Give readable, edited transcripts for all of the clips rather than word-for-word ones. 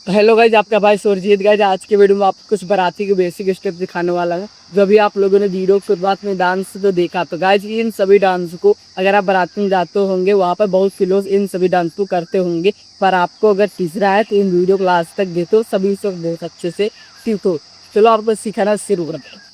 Hello guys, आपका भाई Surjit. Guys आज के वीडियो में आपको कुछ बाराती के बेसिक स्टेप दिखाने वाला है। जो भी आप लोगों ने वीडियो की शुरुआत में डांस तो देखा, तो गाइज इन सभी डांस को अगर आप बाराती में जाते होंगे वहाँ पर बहुत से लोग इन सभी डांस को करते होंगे, पर आपको अगर तीसरा है तो इन वीडियो को लास्ट तक देखो, सभी से बहुत अच्छे से सीखो। चलो आपको सिखाना शुरू करते हैं।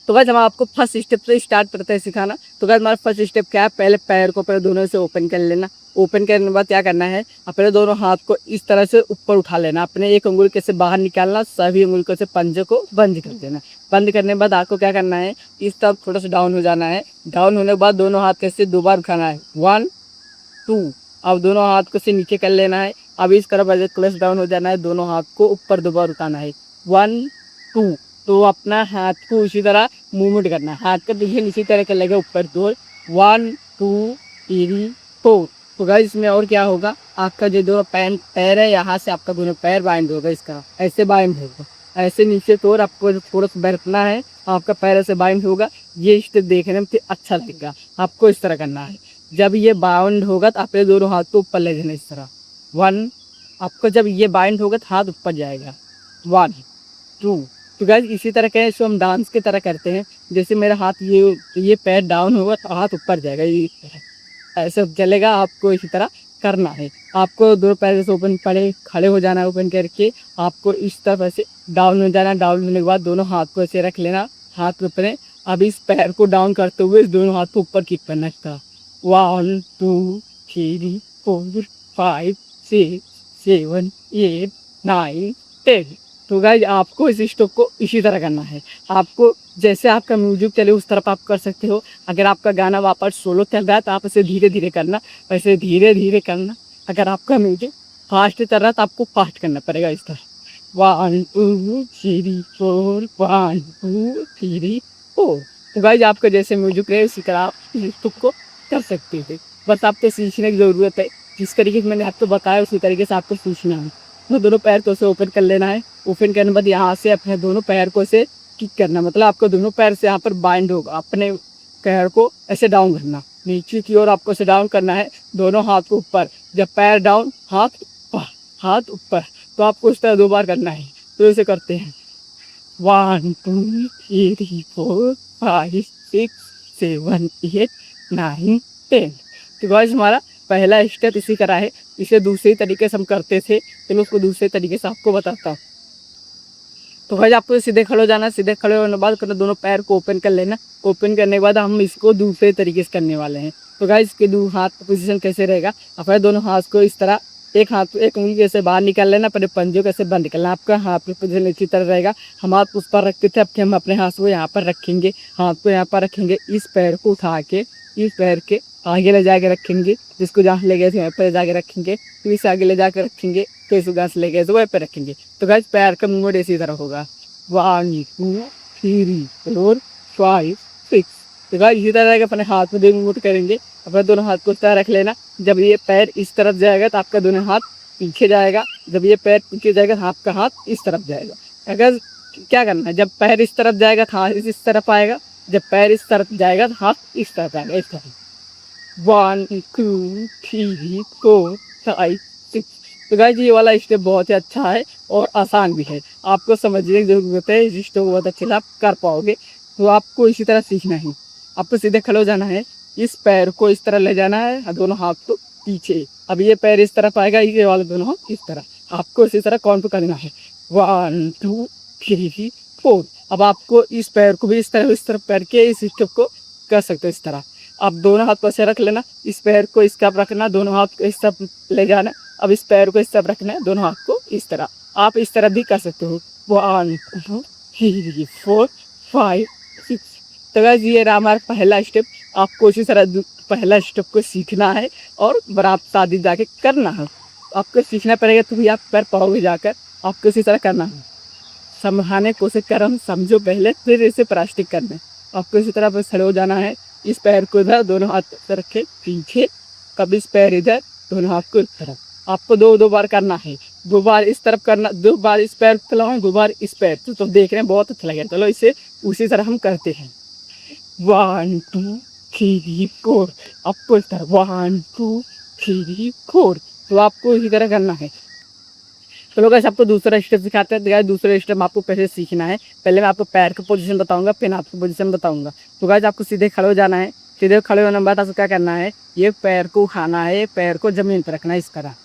तो गाइज हम आपको फर्स्ट स्टेप से स्टार्ट करते हैं सिखाना। तो गाइज हमारा फर्स्ट स्टेप क्या है, पहले पैर को पहले दोनों से ओपन कर लेना। ओपन करने के बाद क्या करना है, अपने दोनों हाथ को इस तरह से ऊपर उठा लेना, अपने एक उंगली के से बाहर निकालना, सभी उंगली को से पंजे को बंद कर देना। बंद करने के बाद आपको क्या करना है, इस तरफ थोड़ा सा डाउन हो जाना है। डाउन होने के बाद दोनों हाथ कैसे दो बार उठाना है, 1 2। अब दोनों हाथ को से नीचे कर लेना है। अब इस तरफ क्लच डाउन हो जाना है, दोनों हाथ को ऊपर दो बार उठाना है, 1 2। तो अपना हाथ को उसी तरह मूवमेंट करना है, हाथ का देखिए इसी तरह कर लेगा ऊपर 2, 1 2 3 4। तो गाइस इसमें और क्या होगा, आपका जो दोनों पैर है यहाँ से आपका दोनों पैर बाइंड होगा, इसका ऐसे बाइंड होगा, ऐसे नीचे तो आपको थोड़ा सा बैठना है, आपका पैर ऐसे बाइंड होगा। ये स्टेप देखने में अच्छा लगेगा, आपको इस तरह करना है। जब ये बाइंड होगा तो अपने दोनों हाथ को ऊपर ले जाना इस तरह, 1। आपको जब ये बाइंड होगा तो हाथ ऊपर जाएगा, 1 2। तो गाइस इसी तरह के इसको हम डांस की तरह करते हैं। जैसे मेरा हाथ ये पैर डाउन होगा तो हाथ ऊपर जाएगा, इस तरह ऐसे चलेगा। आपको इसी तरह करना है। आपको दोनों पैर से ओपन पड़े खड़े हो जाना है, ओपन करके आपको इस तरफ ऐसे डाउन हो जाना। डाउन होने के बाद दोनों हाथ को ऐसे रख लेना, हाथ के ऊपर। अब इस पैर को डाउन करते हुए दोनों हाथ को ऊपर किक करना, इस तरह 1 2 3 4 5 6 7 8 9 10। तो गाइज आपको इस स्टेप को इसी तरह करना है। आपको जैसे आपका म्यूजिक चले उस तरफ आप कर सकते हो। अगर आपका गाना वापस सोलो चल रहा है तो आप इसे धीरे धीरे करना, वैसे धीरे धीरे करना। अगर आपका म्यूजिक फास्ट चल रहा है तो आपको फास्ट करना पड़ेगा, इस तरह 1 2 3 4 1 2 3 4। तो गाइज आपका जैसे म्यूजिक रहे उसी तरह आप इस स्टेप को कर सकते थे। बस आपको सीखने की ज़रूरत है। जिस तरीके से मैंने आपको बताया उसी तरीके से आपको सीखना है। तो दोनों पैर को ऐसे ओपन कर लेना है। ओपन करने के बाद यहाँ से अपने दोनों पैर को ऐसे किक करना, मतलब आपको दोनों पैर से यहाँ पर बाइंड होगा। अपने पैर को ऐसे डाउन करना, नीचे की ओर आपको ऐसे डाउन करना है, दोनों हाथ को ऊपर। जब पैर डाउन हाथ ऊपर, हाथ ऊपर। तो आपको इस तरह 2 बार करना है। तो ऐसे करते हैं 1 2 3 4 5 6 7 8 9 10। तो गाइस हमारा पहला स्टेप इसी तरह है। इसे दूसरे तरीके से हम करते थे, तो मैं उसको दूसरे तरीके से आपको बताता हूँ। तो भाई आपको सीधे खड़े हो जाना। सीधे खड़े होने के बाद करना दोनों पैर को ओपन कर लेना। ओपन करने के बाद हम इसको दूसरे तरीके से करने वाले हैं। तो गाइस इसके दो हाथ का पोजीशन कैसे रहेगा, अपने दोनों हाथ को इस तरह एक हाथ को एक उंगली कैसे बाहर निकाल लेना, पहले पंजों कैसे बाहर निकालना। आपका हाथ की पोजीशन इसी तरह रहेगा। हम हाथ उस पर रखते थे, अब हम अपने हाथ को यहाँ पर रखेंगे, हाथ को यहाँ पर रखेंगे। इस पैर को उठा के इस पैर के आगे ले जाके रखेंगे, जिसको जहाँ ले गए थे वहाँ पर जाके रखेंगे। फिर इसे आगे ले जाकर रखेंगे, तो इस घास ले गए तो वहीं पर रखेंगे। तो गाइस पैर का मूवमेंट इसी तरह होगा, 1 2 3 4 5 6। तो गाइस इसी तरह के अपने हाथ में मूवमेंट करेंगे। अपने दोनों हाथ को इस तरह रख लेना। जब ये पैर इस तरफ जाएगा तो आपका दोनों हाथ पीछे जाएगा। जब ये पैर पीछे जाएगा तो आपका हाथ इस तरफ जाएगा। अगर क्या करना है, जब पैर इस तरफ जाएगा तो हाथ इस तरफ आएगा। जब पैर इस तरफ जाएगा तो हाथ इस तरफ आएगा, इस तरह 1 2 3 4 5 6। तो गाइस ये वाला स्टेप बहुत ही अच्छा है और आसान भी है, आपको समझने की जरूरत है। इस स्टेप बहुत अच्छे से आप कर पाओगे। तो आपको इसी तरह सीखना है। आपको सीधे खड़े हो जाना है, इस पैर को इस तरह ले जाना है, दोनों हाथ को पीछे। अब ये पैर इस तरफ आएगा, ये वाले दोनों हाथ इस तरह। आपको इसी तरह काउंट करना है, 1 2 3 4। अब आपको इस पैर को भी इस तरफ करके इस स्टेप को कर सकते हो इस तरह। आप दोनों हाथ को ऐसे रख लेना, इस पैर को इस तरफ रखना, दोनों हाथ को इस तरफ ले जाना। अब इस पैर को इस तरफ रखना है, दोनों हाथ को इस तरह। आप इस तरह भी कर सकते हो, 1 2 3 4 5 6। तो गाइस ये रहा हमारा पहला स्टेप। आपको इसी तरह पहला स्टेप को सीखना है और बारात शादी जाके करना है। आपको सीखना पड़ेगा तो भी आप कर पाओगे जाकर। आपको इसी तरह करना है, समझाने की कोशिश कर रहा हूँ, समझो पहले फिर इसे प्लास्टिक करना है। आपको इसी तरह बस खड़े हो जाना है, इस पैर को इधर, दोनों हाथ से रखे पीछे, कभी इस पैर इधर, दोनों हाथ को इस तरफ। आपको दो बार करना है, 2 बार इस तरफ करना, 2 बार इस पैर को चलाओ, 2 बार इस पैर। तो देख रहे हैं बहुत अच्छा लगेगा। चलो इसे उसी तरह हम करते हैं। 1 2 3 4। आपको इस तरह 1 2 3 4। तो आपको इसी तरह करना है। चलो गाइस आपको दूसरा स्टेप सिखाते हैं। गाइस दूसरा स्टेप आपको कैसे सीखना है, पहले मैं आपको पैर का पोजीशन बताऊंगा, फिर आपको पोजीशन बताऊंगा। तो गाइस आपको सीधे खड़े हो जाना है। सीधे खड़े होने के बाद आपको क्या करना है, ये पैर को उठाना है, पैर को जमीन पर रखना है इस तरह।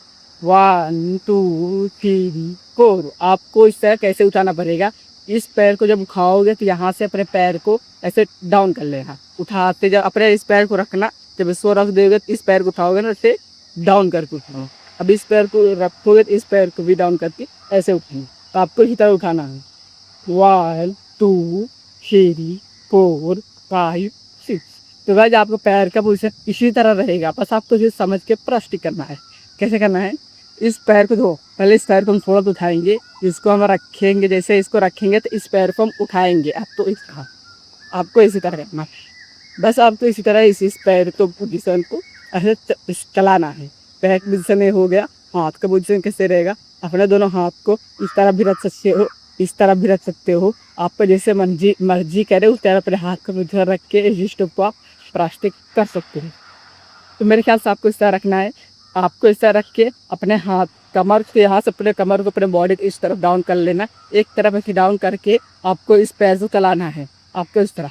1 2 3 4। आपको इस तरह कैसे उठाना पड़ेगा, इस पैर को जब उठाओगे तो यहाँ से अपने पैर को ऐसे डाउन कर लेना, उठाते जब अपने इस पैर को रखना, जब इसको रख दोगे तो इस पैर को उठाओगे ना, ऐसे डाउन करके उठाओ। अब इस पैर को रखोगे तो इस पैर को भी डाउन करके ऐसे उठाएंगे। तो आपको इसी तरह उठाना है। 1 2 3 4 5 6। तो गाइस आपको पैर का पोजीशन इसी तरह रहेगा, बस आपको इसे समझ के प्रैक्टिस करना है। कैसे करना है, इस पैर को पहले इस पैर को हम थोड़ा तो उठाएंगे, इसको हम रखेंगे, जैसे इसको रखेंगे तो इस पैर को हम उठाएंगे। अब तो इसका आपको इसी तरह करना है। बस आपको इसी तरह इस पैर को पोजीशन को ऐसे चलाना है। पैर का पोजीशन ये हो गया। हाथ का पोजीशन कैसे रहेगा, अपने दोनों हाथ को इस तरह भी रख सकते हो, इस तरह भी रख सकते हो। आपको जैसे मर्जी करे उस तरह अपने हाथ का पोजीशन रख के इस स्टेप को आप प्रैक्टिस कर सकते हो। तो मेरे ख्याल से आपको इस तरह रखना है। आपको इस तरह रख के अपने हाथ कमर से, यहाँ से अपने कमर को अपने बॉडी को इस तरफ डाउन कर लेना, एक तरफ ऐसे डाउन करके आपको इस पैर को चलाना है। आपको इस तरह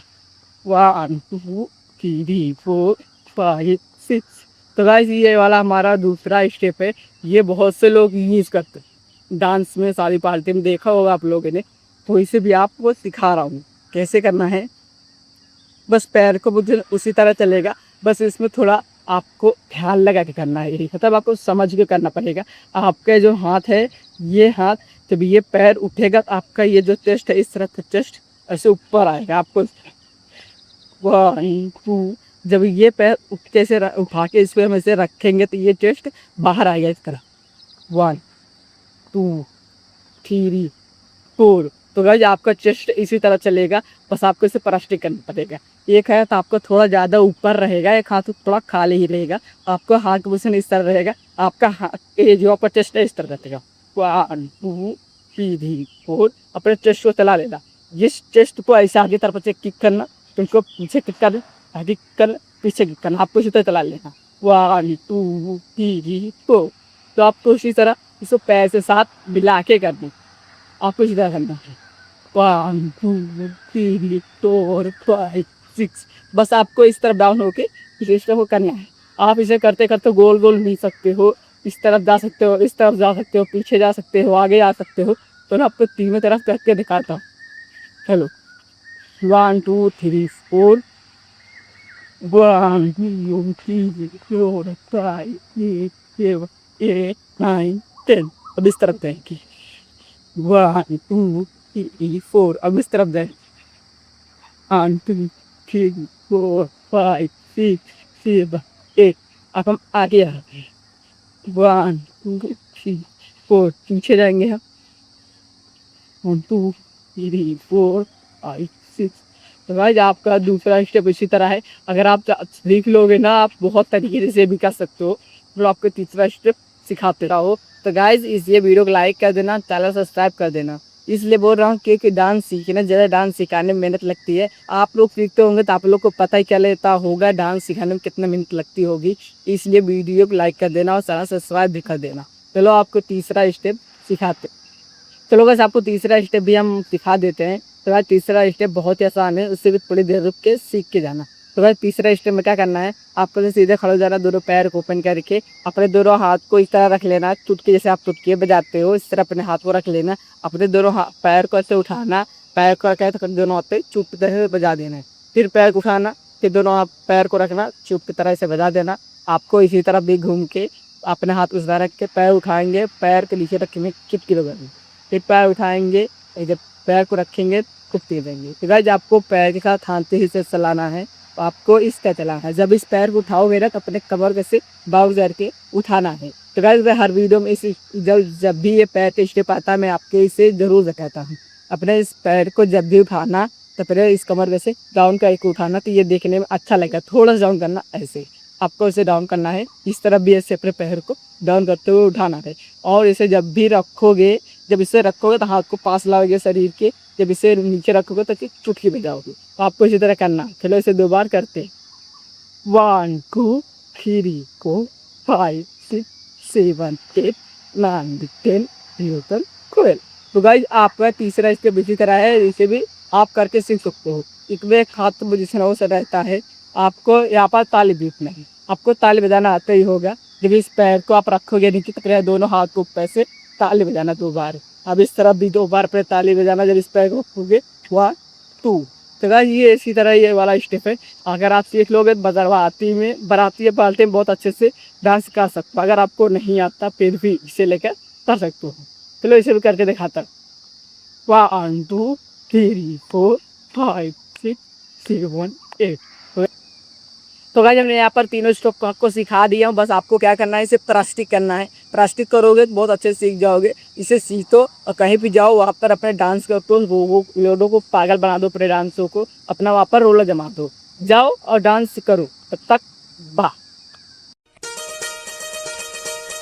1 2 3 4 5 6। तो गाइस ये वाला हमारा दूसरा स्टेप है। ये बहुत से लोग यूज़ करते हैं डांस में, सारी पार्टी में देखा होगा आप लोगों ने। तो इसे भी आपको सिखा रहा हूँ कैसे करना है। बस पैर को मुझे उसी तरह चलेगा, बस इसमें थोड़ा आपको ध्यान लगा के करना है। यही मतलब आपको समझ के करना पड़ेगा। आपका जो हाथ है, ये हाथ जब ये पैर उठेगा तो आपका ये जो चेस्ट है, इस तरह का चेस्ट ऐसे ऊपर आएगा। आपको 1 2, जब ये पैर कैसे उठा के इस पर हम ऐसे रखेंगे तो ये चेस्ट बाहर आएगा इस तरह। 1 2 3 4। तो गाइस आपका चेस्ट इसी तरह चलेगा, बस आपको इसे प्रैक्टिस करना पड़ेगा। एक हाथ आपको थोड़ा ज़्यादा ऊपर रहेगा, एक हाथ थोड़ा खाली ही रहेगा। आपका हाथ का पोजीशन इस तरह रहेगा, आपका हाथ ये जो आपका चेस्ट है इस तरह रहेगा। 1 2 3 4। अपने चेस्ट को चला लेना, जिस चेस्ट को ऐसे आगे तरफ से किक करना, तुमको पीछे किक कर, आगे कर, पीछे किक करना, आपको इसी तरह चला लेना। 1 2 3 4। तो आपको इसी तरह इसको पैर से साथ मिला के करना, आपको इसी तरह करना है। 1 2 3 4 5 6। बस आपको इस तरफ डाउन होके इस स्टेप को करना है। आप इसे करते करते गोल गोल घूम सकते हो, इस तरफ जा सकते हो, इस तरफ जा सकते हो, पीछे जा सकते हो, आगे जा सकते हो। तो मैं आपको तीनों तरफ करके दिखाता हूँ। चलो 1 2 3 4। 1 2 3 4 5 6 7 8 9 10। अब इस तरफ जाएंगे 1 2 3 4। अब इस तरफ जाए 1 2 3 4 5 6 7 8। अब हम आगे आ रहे हैं 1 2 3 4। पीछे जाएंगे हम 1 2 3 4 5 6। तो गाइस आपका दूसरा स्टेप इसी तरह है। अगर आप सीख लोगे ना, आप बहुत तरीके से भी कर सकते हो। तो आपको तीसरा स्टेप सिखाते रहो। तो गाइस इस ये वीडियो को लाइक कर देना, चैनल सब्सक्राइब कर देना। इसलिए बोल रहा हूँ क्योंकि डांस सीखना ज़्यादा, डांस सिखाने में मेहनत लगती है। आप लोग सीखते होंगे तो आप लोग को पता ही क्या लेता होगा डांस सिखाने में कितना मेहनत लगती होगी। इसलिए वीडियो को लाइक कर देना और चैनल सब्सक्राइब भी कर देना। चलो आपको तीसरा स्टेप सिखाते। चलो बस आपको तीसरा स्टेप भी हम सिखा देते हैं। तो भाई तीसरा स्टेप बहुत ही आसान है, उससे भी थोड़ी देर रुक के सीख के जाना। तो भाई तीसरा स्टेप में क्या करना है, आपको तो सीधे खड़े हो जाना, दोनों पैर को ओपन करके अपने दोनों हाथ को इस तरह रख लेना। चुटकी जैसे आप चुटकी बजाते हो इस तरह अपने हाथ को रख लेना। अपने दोनों पैर को ऐसे उठाना, पैर को रखा है तो दोनों हाथ पे चुप की तरह बजा देना है। फिर पैर को उठाना, फिर दोनों हाथ पैर को रखना, चुप की तरह से बजा देना। आपको इसी तरह भी घूम के अपने हाथ उस तरह रख के पैर उठाएंगे, पैर के नीचे रखेंगे, चिपकी बजाएंगे। फिर पैर उठाएंगे, जब पैर को रखेंगे कुप्ती देंगे। तो गाइस आपको पैर के साथ हाथ ही से चलाना है। तो आपको इसका चलाना है। जब इस पैर को उठाओगे ना तो अपने कमर के से बाउल करके उठाना है। तो गाइस हर वीडियो में इस जब भी ये पैर का स्टेप आता है मैं आपके इसे ज़रूर कहता हूँ। अपने इस पैर को जब भी उठाना तो फिर इस कमर वैसे डाउन करके उठाना, तो ये देखने में अच्छा लगेगा। थोड़ा सा डाउन करना, ऐसे आपको इसे डाउन करना है। इस तरफ भी ऐसे अपने पैर को डाउन करते हुए उठाना है। और इसे जब भी रखोगे, जब इसे रखोगे तो हाथ को पास लाओगे शरीर के, जब इसे नीचे रखोगे तो चुटकी बजाओगे। तो आपको इसी तरह करना है। चलो इसे 2 बार करते हैं। 1 2 3 4 5 6 7 8 9 10 11 12। तो गाइज आपका तीसरा स्टेप इसी तरह है, इसे भी आप करके सीख सकते हो। इसमें एक हाथ पोजीशन हो सा रहता है। आपको यहाँ पर ताली बीपना है, आपको ताली बजाना आता ही होगा। जब इस पैर को आप रखोगे नीचे तक, दोनों हाथ को ऊपर से ताली बजाना 2 बार। अब इस तरफ भी 2 बार पे ताली बजाना जब इस पैर को रखोगे। 1 2। तो गाइस ये इसी तरह ये वाला स्टेप है। अगर आप सीख लोगे तो बाराती पार्टी में बहुत अच्छे से डांस कर सकते हो। अगर आपको नहीं आता फिर भी इसे लेकर कर सकते हो। चलो इसे भी करके दिखाता हूँ। 1 2 3 4 5 6 7 8। तो गाइस हमने यहाँ पर तीनों स्टेप आपको सिखा दिया हूँ। बस आपको क्या करना है, इसे प्रैक्टिस करना है। प्रैक्टिस करोगे तो बहुत अच्छे से सीख जाओगे। इसे सीखो और कहीं भी जाओ वहाँ पर अपने डांस करते हो, वो लोगों को पागल बना दो, अपने डांसों को अपना वहाँ पर रोला जमा दो। जाओ और डांस करो। तब तक बाय।